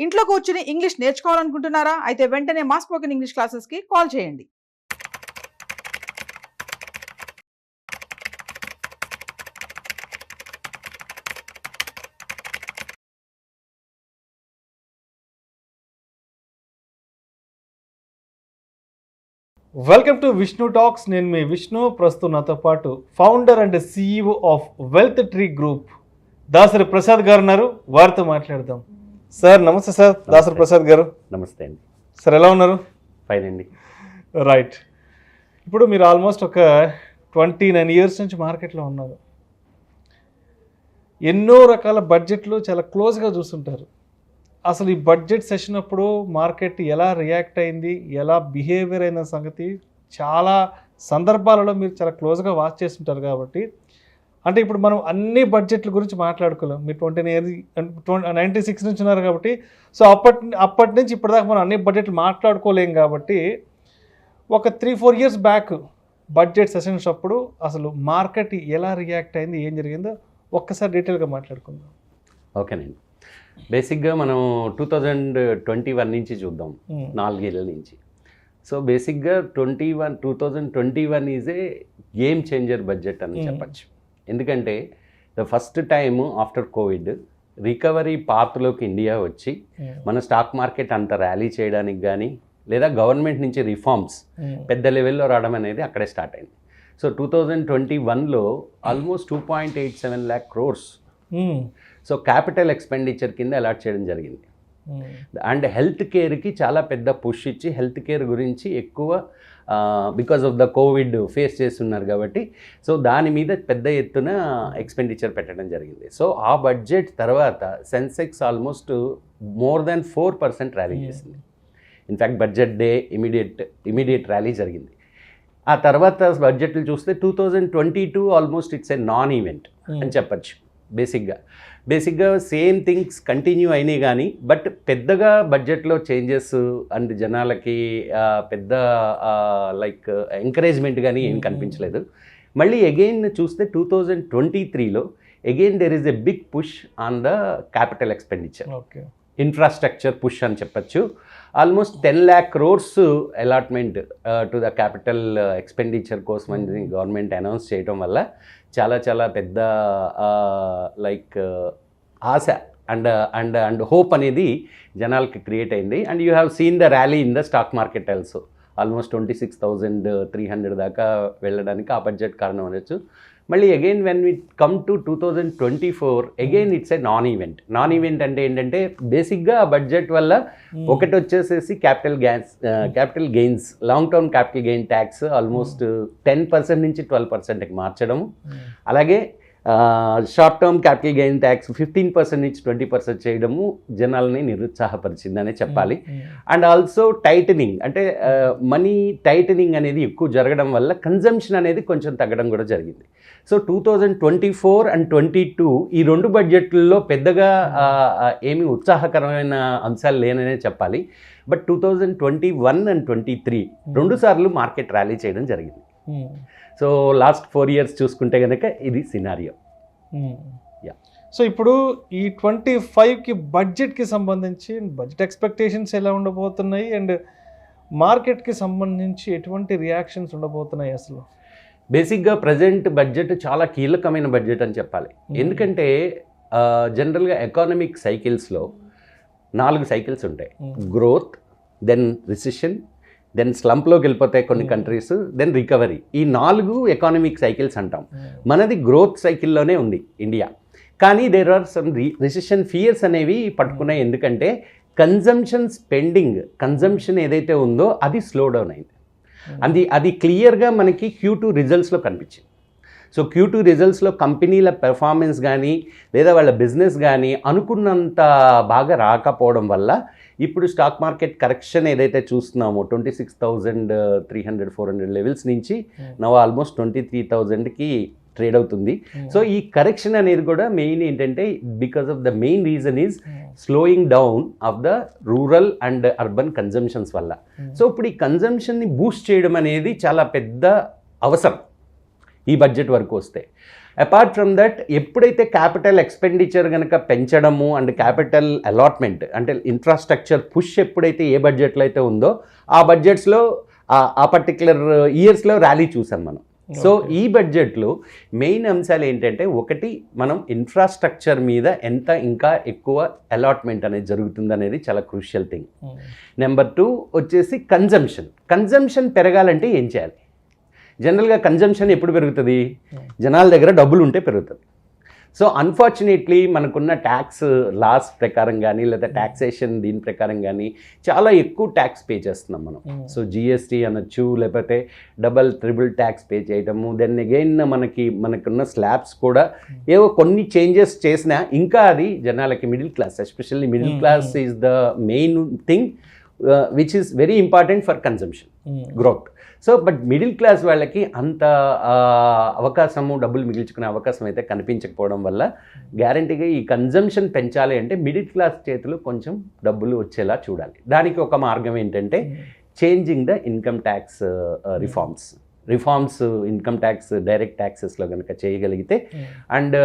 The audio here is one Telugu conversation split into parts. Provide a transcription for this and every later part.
ఇంట్లో కూర్చుని ఇంగ్లీష్ నేర్చుకోవాలనుకుంటున్నారా? అయితే వెంటనే మా స్పోకెన్ ఇంగ్లీష్ క్లాసెస్కి కాల్ చేయండి. Welcome to Vishnu talks. నేను మీ విష్ణు. ప్రస్తుతం నాతో పాటు founder and CEO of wealth tree group Dasari Prasad గారు ఉన్నారు. వారితో మాట్లాడదాం. సార్ నమస్తే. సార్ దాసరి ప్రసాద్ గారు నమస్తే అండి. సార్ ఎలా ఉన్నారు? ఫైన్ అండి. రైట్. ఇప్పుడు మీరు ఆల్మోస్ట్ ఒక 29 years నుంచి మార్కెట్లో ఉన్నారు. ఎన్నో రకాల బడ్జెట్లు చాలా క్లోజ్గా చూస్తుంటారు. అసలు ఈ బడ్జెట్ సెషన్ అప్పుడు మార్కెట్ ఎలా రియాక్ట్ అయింది, ఎలా బిహేవియర్ అయిన సంగతి చాలా సందర్భాలలో మీరు చాలా క్లోజ్గా వాచ్ చేస్తుంటారు. కాబట్టి అంటే ఇప్పుడు మనం అన్ని బడ్జెట్ల గురించి మాట్లాడుకోలేం. మీరు 96 నుంచి ఉన్నారు కాబట్టి సో అప్పటి నుంచి ఇప్పటిదాకా మనం అన్ని బడ్జెట్లు మాట్లాడుకోలేం. కాబట్టి ఒక 3-4 years బ్యాక్ బడ్జెట్ సెషన్స్ అప్పుడు అసలు మార్కెట్ ఎలా రియాక్ట్ అయింది, ఏం జరిగిందో ఒక్కసారి డీటెయిల్గా మాట్లాడుకుందాం. ఓకేనండి. బేసిక్గా మనం 2021 నుంచి చూద్దాం, 4 ఏళ్ళ నుంచి. సో బేసిక్గా 2021 is a game changer budget అని చెప్పచ్చు. ఎందుకంటే the first time after covid recovery పాత్లోకి ఇండియా వచ్చి మన స్టాక్ మార్కెట్ అంత ర్యాలీ చేయడానికి కానీ లేదా గవర్నమెంట్ నుంచి రిఫార్మ్స్ పెద్ద లెవెల్లో రావడం అనేది అక్కడే స్టార్ట్ అయింది. సో 2021లో almost 2.87 lakh crores so capital expenditure కింద అలాట్ చేయడం జరిగింది. అండ్ హెల్త్ కేర్కి చాలా పెద్ద పుష్ ఇచ్చి హెల్త్ కేర్ గురించి ఎక్కువ because of the Covid face చేస్తున్నారు కాబట్టి సో దాని మీద పెద్ద ఎత్తున ఎక్స్పెండిచర్ పెట్టడం జరిగింది. సో ఆ బడ్జెట్ తర్వాత sensex almost more than 4% rally చేసింది. In fact budget day immediate rally జరిగింది. ఆ తర్వాత బడ్జెట్లు చూస్తే 2022 almost it's a non event అని చెప్పచ్చు. బేసిక్గా సేమ్ థింగ్స్ కంటిన్యూ అయినాయి కానీ బట్ పెద్దగా బడ్జెట్లో చేంజెస్ అండ్ జనాలకి పెద్ద లైక్ ఎంకరేజ్మెంట్ కానీ ఏం కనిపించలేదు. మళ్ళీ అగైన్ చూస్తే 2023లో again there is a big push on the capital expenditure, infrastructure push అని చెప్పచ్చు. Almost 10 lakh crores allotment to the capital expenditure కోసం అని గవర్నమెంట్ అనౌన్స్ చేయడం వల్ల చాలా చాలా పెద్ద లైక్ ఆశ అండ్ హోప్ అనేది జనాలకి క్రియేట్ అయింది. And you have seen the rally in the stock market also. Almost 26,300 దాకా వెళ్ళడానికి ఆ బడ్జెట్ కారణం అనొచ్చు. మళ్ళీ again when we come to 2024 again it's a non event అంటే ఏంటంటే బేసిక్గా ఆ బడ్జెట్ వల్ల ఒకటి వచ్చేసేసి capital gains long term capital gain tax almost 10% నుంచి 12%కి మార్చడము, అలాగే short term capital gain tax 15% నుంచి 20% చేయడము జనాలని నిరుత్సాహపరిచిందనే చెప్పాలి. అండ్ ఆల్సో టైటనింగ్ అంటే మనీ టైటనింగ్ అనేది ఎక్కువ జరగడం వల్ల కన్జంప్షన్ అనేది కొంచెం తగ్గడం కూడా జరిగింది. సో 2024 అండ్ 22 ఈ రెండు బడ్జెట్లలో పెద్దగా ఏమీ ఉత్సాహకరమైన అంశాలు లేననే చెప్పాలి. బట్ 2021 అండ్ 23 రెండు సార్లు మార్కెట్ ర్యాలీ చేయడం జరిగింది. సో లాస్ట్ 4 years చూసుకుంటే కనుక ఇది సినారియో. సో ఇప్పుడు ఈ 25కి బడ్జెట్కి సంబంధించి బడ్జెట్ ఎక్స్పెక్టేషన్స్ ఎలా ఉండబోతున్నాయి అండ్ మార్కెట్కి సంబంధించి ఎటువంటి రియాక్షన్స్ ఉండబోతున్నాయి? అసలు బేసిక్గా ప్రజెంట్ బడ్జెట్ చాలా కీలకమైన బడ్జెట్ అని చెప్పాలి. ఎందుకంటే జనరల్గా ఎకానమిక్ సైకిల్స్లో 4 సైకిల్స్ ఉంటాయి. గ్రోత్, దెన్ రిసెషన్, దెన్ స్లంప్లోకి వెళ్ళిపోతాయి కొన్ని కంట్రీస్, దెన్ రికవరీ. ఈ 4 ఎకానమిక్ సైకిల్స్ అంటాం. మనది గ్రోత్ సైకిల్లోనే ఉంది ఇండియా. కానీ there are some recession fears అనేవి పట్టుకున్నాయి. ఎందుకంటే కన్జంప్షన్ ఏదైతే ఉందో అది స్లో డౌన్ అయింది. అది క్లియర్గా మనకి Q2 రిజల్ట్స్లో కనిపించింది. సో Q2 రిజల్ట్స్లో కంపెనీల పెర్ఫార్మెన్స్ కానీ లేదా వాళ్ళ బిజినెస్ కానీ అనుకున్నంత బాగా రాకపోవడం వల్ల ఇప్పుడు స్టాక్ మార్కెట్ కరెక్షన్ ఏదైతే చూస్తున్నామో 26,300-400 లెవెల్స్ నుంచి నవ్ ఆల్మోస్ట్ 23,000కి ట్రేడ్ అవుతుంది. సో ఈ కరెక్షన్ అనేది కూడా మెయిన్ ఏంటంటే because of the main reason is slowing down of the rural and urban consumptions వల్ల. సో ఇప్పుడు ఈ కన్జంప్షన్ని బూస్ట్ చేయడం అనేది చాలా పెద్ద అవసరం ఈ బడ్జెట్ వరకు వస్తే. అపార్ట్ ఫ్రమ్ దట్ ఎప్పుడైతే క్యాపిటల్ ఎక్స్పెండిచర్ కనుక పెంచడము అండ్ క్యాపిటల్ అలాట్మెంట్ అంటే ఇన్ఫ్రాస్ట్రక్చర్ పుష్ ఎప్పుడైతే ఏ బడ్జెట్లో అయితే ఉందో ఆ బడ్జెట్స్లో ఆ పర్టికులర్ ఇయర్స్లో ర్యాలీ చూసాం మనం. సో ఈ బడ్జెట్లో మెయిన్ అంశాలు ఏంటంటే, ఒకటి మనం ఇన్ఫ్రాస్ట్రక్చర్ మీద ఎంత ఇంకా ఎక్కువ అలాట్మెంట్ అనేది జరుగుతుంది అనేది చాలా క్రూషియల్ థింగ్. నెంబర్ 2 వచ్చేసి కన్జంప్షన్ పెరగాలంటే ఏం చేయాలి? జనరల్గా కన్జంప్షన్ ఎప్పుడు పెరుగుతుంది? జనాల దగ్గర డబ్బులు ఉంటే పెరుగుతుంది. సో అన్ఫార్చునేట్లీ మనకున్న ట్యాక్స్ లాస్ ప్రకారం కానీ లేదా ట్యాక్సేషన్ దీని ప్రకారం కానీ చాలా ఎక్కువ ట్యాక్స్ పే చేస్తున్నాం మనం. సో జిఎస్టీ అనొచ్చు, లేకపోతే డబల్ ట్రిపుల్ ట్యాక్స్ పే చేయటము. దెన్ అగైన్ మనకున్న స్లాబ్స్ కూడా ఏవో కొన్ని చేంజెస్ చేసినా ఇంకా అది జనాలకి middle class, especially middle class is the main thing which is very important for consumption growth. So but middle class వాళ్ళకి అంత అవకాశము, డబ్బులు మిగిల్చుకునే అవకాశం అయితే కనిపించకపోవడం వల్ల గ్యారంటీగా ఈ కన్జంప్షన్ పెంచాలి అంటే మిడిల్ క్లాస్ చేతులు కొంచెం డబ్బులు వచ్చేలా చూడాలి. దానికి ఒక మార్గం ఏంటంటే changing the income tax reforms income tax direct ట్యాక్సెస్లో కనుక చేయగలిగితే అండ్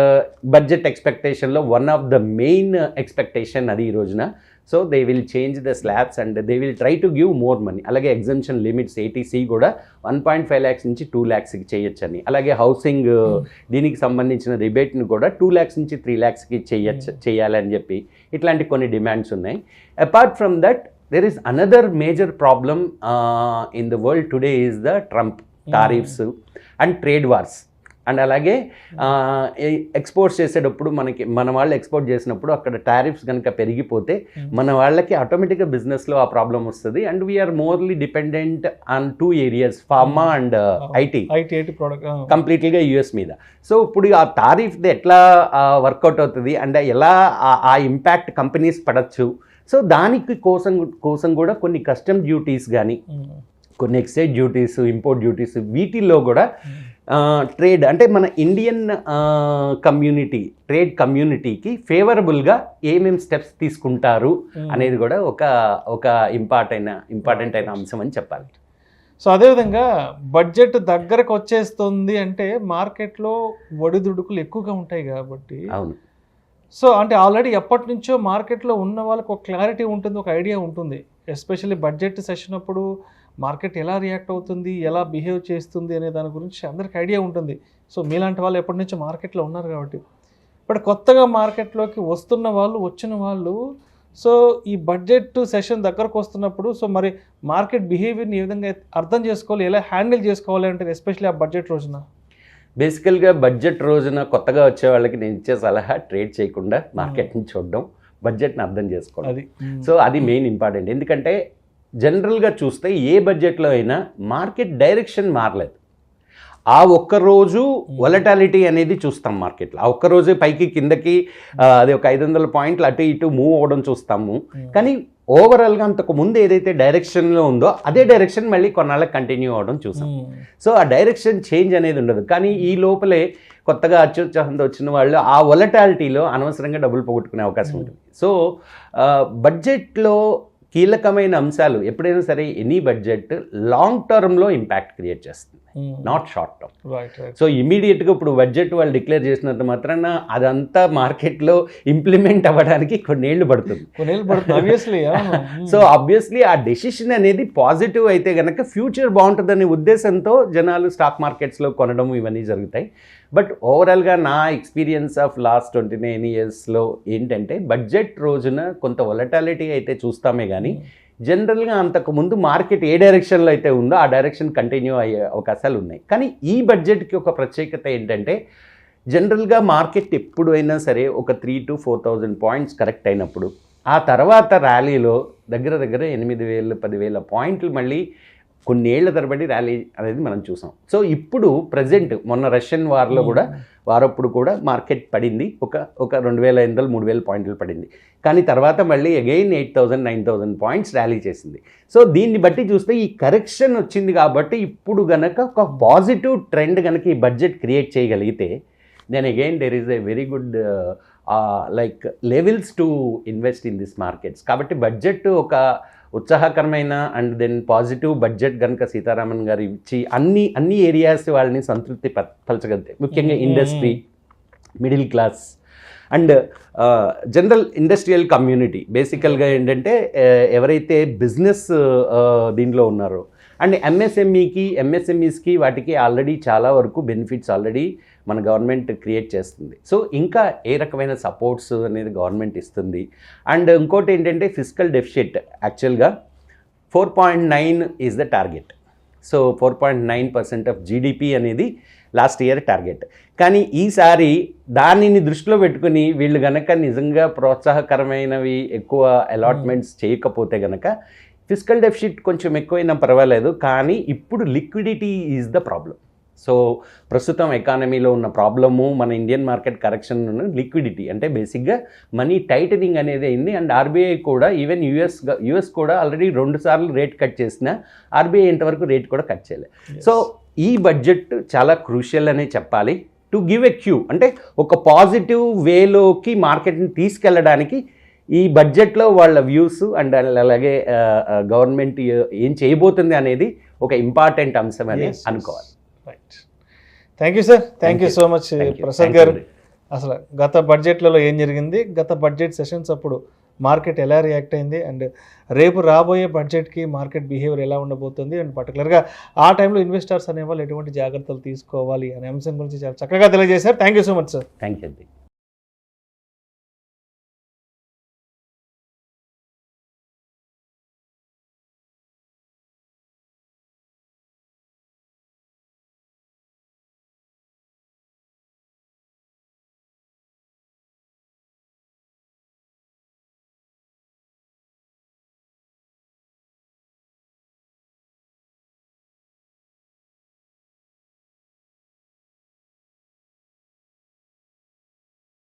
బడ్జెట్ ఎక్స్పెక్టేషన్లో one of the main expectation అది ఈ రోజున. So they will change the slabs and they will try to give more money. అలాగే ఎగ్జంప్షన్ లిమిట్స్ ఏటీసీ కూడా 1.5 lakhs నుంచి 2 lakhsకి చేయొచ్చని. అలాగే హౌసింగ్ దీనికి సంబంధించిన రిబేట్ని కూడా 2 lakhs నుంచి 3 lakhsకి చేయాలని చెప్పి ఇట్లాంటి కొన్ని డిమాండ్స్ ఉన్నాయి. Apart from that there is another major problem in the world today is the Trump tariffs and trade wars. And అలాగే ఎక్స్పోర్ట్స్ చేసేటప్పుడు మన వాళ్ళు ఎక్స్పోర్ట్ చేసినప్పుడు అక్కడ టారిఫ్స్ కనుక పెరిగిపోతే మన వాళ్ళకి ఆటోమేటిక్గా బిజినెస్లో ఆ ప్రాబ్లం వస్తుంది. అండ్ వీఆర్ మోర్లీ dependent on 2 areas, pharma and IT కంప్లీట్లీగా యూఎస్ మీద. సో ఇప్పుడు ఆ టారిఫ్ ఎట్లా వర్కౌట్ అవుతుంది అండ్ ఎలా ఆ ఇంపాక్ట్ కంపెనీస్ పడచ్చు. సో దానికి కోసం కూడా కొన్ని కస్టమ్ డ్యూటీస్ కానీ కొన్ని ఎక్సైజ్ డ్యూటీస్, ఇంపోర్ట్ డ్యూటీస్ వీటిల్లో కూడా ట్రేడ్ అంటే మన ఇండియన్ ట్రేడ్ కమ్యూనిటీకి ఫేవరబుల్గా ఏమేమి స్టెప్స్ తీసుకుంటారు అనేది కూడా ఒక ఇంపార్టెంట్ అయిన అంశం అని చెప్పాలి. సో అదేవిధంగా బడ్జెట్ దగ్గరకు వచ్చేస్తుంది అంటే మార్కెట్లో ఒడిదుడుకులు ఎక్కువగా ఉంటాయి కాబట్టి. అవును. సో అంటే ఆల్రెడీ ఎప్పటి నుంచో మార్కెట్లో ఉన్న వాళ్ళకి ఒక క్లారిటీ ఉంటుంది, ఒక ఐడియా ఉంటుంది. ఎస్పెషల్లీ బడ్జెట్ సెషన్ అప్పుడు మార్కెట్ ఎలా రియాక్ట్ అవుతుంది, ఎలా బిహేవ్ చేస్తుంది అనే దాని గురించి అందరికి ఐడియా ఉంటుంది. సో మీలాంటి వాళ్ళు ఎప్పటి నుంచో మార్కెట్లో ఉన్నారు కాబట్టి. బట్ కొత్తగా మార్కెట్లోకి వచ్చిన వాళ్ళు సో ఈ బడ్జెట్ సెషన్ దగ్గరకు వస్తున్నప్పుడు సో మరి మార్కెట్ బిహేవియర్ని ఏ విధంగా అర్థం చేసుకోవాలి, ఎలా హ్యాండిల్ చేసుకోవాలి అంటే ఎస్పెషల్లీ ఆ బడ్జెట్ రోజున. బేసికల్గా బడ్జెట్ రోజున కొత్తగా వచ్చే వాళ్ళకి నేను ఇచ్చే సలహా ట్రేడ్ చేయకుండా మార్కెట్ని చూడడం, బడ్జెట్ని అర్థం చేసుకోవడం. సో అది మెయిన్ ఇంపార్టెంట్. ఎందుకంటే జనరల్గా చూస్తే ఏ బడ్జెట్లో అయినా మార్కెట్ డైరెక్షన్ మారలేదు. ఆ ఒక్కరోజు వొలటాలిటీ అనేది చూస్తాం మార్కెట్లో. ఆ ఒక్కరోజు పైకి కిందకి అది ఒక 500 పాయింట్లు అటు ఇటు మూవ్ అవ్వడం చూస్తాము. కానీ ఓవరాల్గా అంతకు ముందు ఏదైతే డైరెక్షన్లో ఉందో అదే డైరెక్షన్ మళ్ళీ కొన్నాళ్ళకి కంటిన్యూ అవ్వడం చూసాం. సో ఆ డైరెక్షన్ చేంజ్ అనేది ఉండదు. కానీ ఈ లోపలే కొత్తగా అత్యుత్సాహంతో వచ్చిన వాళ్ళు ఆ వొలటాలిటీలో అనవసరంగా డబ్బులు పోగొట్టుకునే అవకాశం ఉంటుంది. సో బడ్జెట్లో కీలకమైన అంశాలు ఎప్పుడైనా సరే ఎనీ బడ్జెట్ లాంగ్ టర్మ్లో ఇంపాక్ట్ క్రియేట్ చేస్తుంది, నాట్ షార్ట్ టర్మ్. సో ఇమీడియట్గా ఇప్పుడు బడ్జెట్ వాళ్ళు డిక్లేర్ చేసినంత మాత్రాన అదంతా మార్కెట్లో ఇంప్లిమెంట్ అవ్వడానికి కొన్నేళ్ళు పడుతుంది. సో ఆబ్వియస్లీ ఆ డెసిషన్ అనేది పాజిటివ్ అయితే కనుక ఫ్యూచర్ బాగుంటుందనే ఉద్దేశంతో జనాలు స్టాక్ మార్కెట్స్లో కొనడం ఇవన్నీ జరుగుతాయి. బట్ ఓవరాల్గా నా ఎక్స్పీరియన్స్ ఆఫ్ లాస్ట్ 29 yearsలో ఏంటంటే బడ్జెట్ రోజున కొంత వొలటాలిటీ అయితే చూస్తామే కానీ జనరల్గా అంతకుముందు మార్కెట్ ఏ డైరెక్షన్లో అయితే ఉందో ఆ డైరెక్షన్ కంటిన్యూ అయ్యే అవకాశాలు ఉన్నాయి. కానీ ఈ బడ్జెట్కి ఒక ప్రత్యేకత ఏంటంటే జనరల్గా మార్కెట్ ఎప్పుడైనా సరే ఒక 3,000 to 4,000 పాయింట్స్ కరెక్ట్ అయినప్పుడు ఆ తర్వాత ర్యాలీలో దగ్గర 8,000 10,000 పాయింట్లు మళ్ళీ కొన్నేళ్ల తరబడి ర్యాలీ అనేది మనం చూసాం. సో ఇప్పుడు ప్రజెంట్ మొన్న రష్యన్ వార్లో కూడా వారప్పుడు కూడా మార్కెట్ పడింది, ఒక 2,500 3,000 పాయింట్లు పడింది. కానీ తర్వాత మళ్ళీ అగైన్ 8,000 9,000 పాయింట్స్ ర్యాలీ చేసింది. సో దీన్ని బట్టి చూస్తే ఈ కరెక్షన్ వచ్చింది కాబట్టి ఇప్పుడు గనక ఒక పాజిటివ్ ట్రెండ్ కనుక ఈ బడ్జెట్ క్రియేట్ చేయగలిగితే then again there is a very good like levels to invest in this markets. కాబట్టి బడ్జెట్ ఒక ఉత్సాహకరమైన అండ్ దెన్ పాజిటివ్ బడ్జెట్ కనుక సీతారామన్ గారు ఇచ్చి అన్ని ఏరియాస్ వాళ్ళని సంతృప్తి పరచగలిగితే, ముఖ్యంగా industry, middle class and general industrial community, బేసికల్గా ఏంటంటే ఎవరైతే బిజినెస్ దీంట్లో ఉన్నారో అండ్ ఎంఎస్ఎంఈస్కి వాటికి ఆల్రెడీ చాలా వరకు బెనిఫిట్స్ ఆల్రెడీ మన గవర్నమెంట్ క్రియేట్ చేస్తుంది. సో ఇంకా ఏ రకమైన సపోర్ట్స్ అనేది గవర్నమెంట్ ఇస్తుంది. అండ్ ఇంకోటి ఏంటంటే ఫిస్కల్ డెఫిసిట్ యాక్చువల్గా 4.9 is the target. So 4.9% of GDP అనేది లాస్ట్ ఇయర్ టార్గెట్. కానీ ఈసారి దానిని దృష్టిలో పెట్టుకుని వీళ్ళు గనక నిజంగా ప్రోత్సాహకరమైనవి ఎక్కువ అలాట్మెంట్స్ చేయకపోతే గనక ఫిస్కల్ డెఫిసిట్ కొంచెం ఎక్కువైనా పర్వాలేదు, కానీ ఇప్పుడు liquidity is the problem. So ప్రస్తుతం ఎకానమీలో ఉన్న ప్రాబ్లము మన ఇండియన్ మార్కెట్ కరెక్షన్ లిక్విడిటీ, అంటే బేసిక్గా మనీ టైటనింగ్ అనేది అయింది. అండ్ ఆర్బీఐ కూడా ఈవెన్ యుఎస్ కూడా ఆల్రెడీ 2 సార్లు రేట్ కట్ చేసిన ఆర్బీఐ ఇంతవరకు రేట్ కూడా కట్ చేయలేదు. సో ఈ బడ్జెట్ చాలా క్రూషియల్ అనే చెప్పాలి టు గివ్ ఎ క్యూ, అంటే ఒక పాజిటివ్ వేలోకి మార్కెట్ని తీసుకెళ్ళడానికి ఈ బడ్జెట్లో వాళ్ళ వ్యూస్ అండ్ అలాగే గవర్నమెంట్ ఏం చేయబోతుంది అనేది ఒక ఇంపార్టెంట్ అంశం అని అనుకోవాలి. Right, thank you sir, thank you so much Prasad గారు. అసలు గత బడ్జెట్లలో ఏం జరిగింది, గత బడ్జెట్ సెషన్స్ అప్పుడు మార్కెట్ ఎలా రియాక్ట్ అయింది, అండ్ రేపు రాబోయే బడ్జెట్కి మార్కెట్ బిహేవియర్ ఎలా ఉండబోతుంది, అండ్ పర్టికులర్గా ఆ టైంలో ఇన్వెస్టర్స్ అనేవాళ్ళు ఎటువంటి జాగ్రత్తలు తీసుకోవాలి అనే అంశం గురించి చాలా చక్కగా తెలియజేశారు. Thank you so much sir. Thank you.